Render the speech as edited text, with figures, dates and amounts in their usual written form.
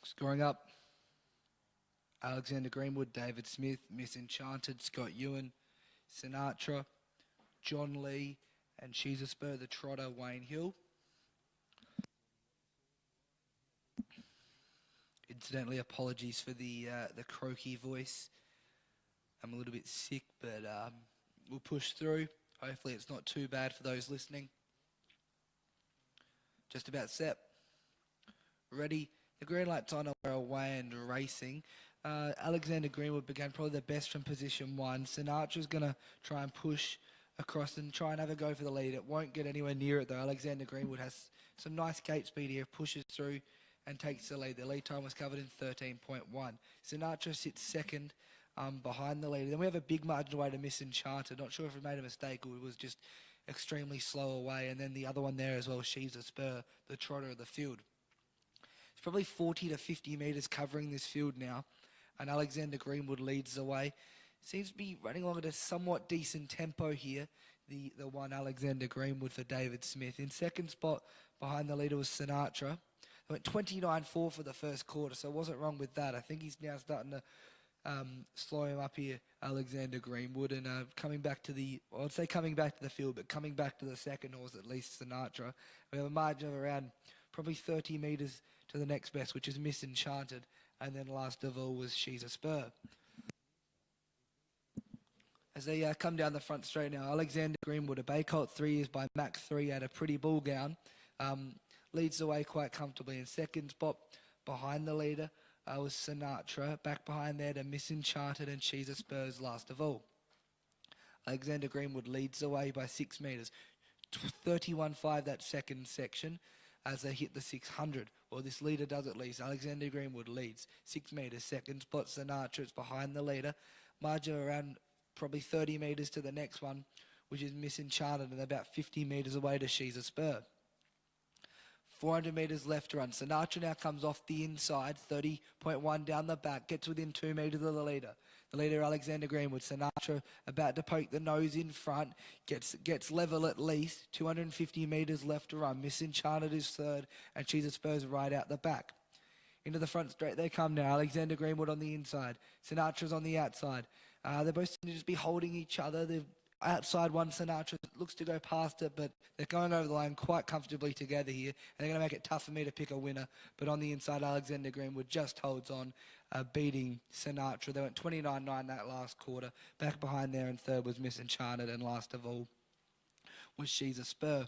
Scoring up, Alexander Greenwood, David Smith, Miss Enchanted, Scott Ewan, Sinatra, John Lee, and She's a Spur, the trotter, Wayne Hill. Incidentally, apologies for the croaky voice. I'm a little bit sick, but we'll push through. Hopefully it's not too bad for those listening. Just about set. Ready. The green light's on, we're away and racing. Alexander Greenwood began probably the best from position one. Sinatra's going to try and push across and try and have a go for the lead. It won't get anywhere near it though. Alexander Greenwood has some nice gate speed here, pushes through and takes the lead. The lead time was covered in 13.1. Sinatra sits second behind the leader. Then we have a big margin away to Miss Enchanted. Not sure if we made a mistake or it was just extremely slow away. And then the other one there as well, She's a Spur, the trotter of the field. It's probably 40 to 50 metres covering this field now. And Alexander Greenwood leads the way. Seems to be running along at a somewhat decent tempo here. The one Alexander Greenwood for David Smith. In second spot behind the leader was Sinatra. They went 29.4 for the first quarter, so I wasn't wrong with that. I think he's now starting to slow him up here, Alexander Greenwood, and coming back to the, well, I'd say coming back to the field, but coming back to the second horse, at least Sinatra. We have a margin of around probably 30 metres to the next best, which is Miss Enchanted, and then last of all was She's a Spur. As they come down the front straight now, Alexander Greenwood, a Bay Colt 3 years by Mach 3 at a pretty bull gown, leads the way quite comfortably. In second spot behind the leader was Sinatra. Back behind there to Miss Enchanted and She's a Spurs last of all. Alexander Greenwood leads the way by 6 metres. 31.5 that second section as they hit the 600. Well, this leader does at least. Alexander Greenwood leads 6 metres. Second spot Sinatra. It's behind the leader. Margin around probably 30 metres to the next one, which is Miss Enchanted, and about 50 metres away to She's a Spur. 400 metres left to run. Sinatra now comes off the inside, 30.1 down the back, gets within 2 metres of the leader. The leader, Alexander Greenwood. Sinatra about to poke the nose in front, gets level at least, 250 metres left to run. Miss Enchanted is third, and She's a Spurs right out the back. Into the front straight they come now. Alexander Greenwood on the inside. Sinatra's on the outside. They both seem to just be holding each other. They've outside one, Sinatra looks to go past it, but they're going over the line quite comfortably together here, and they're going to make it tough for me to pick a winner. But on the inside, Alexander Greenwood just holds on, beating Sinatra. They went 29.9 that last quarter. Back behind there in third was Miss Enchanted, and last of all was She's a Spur.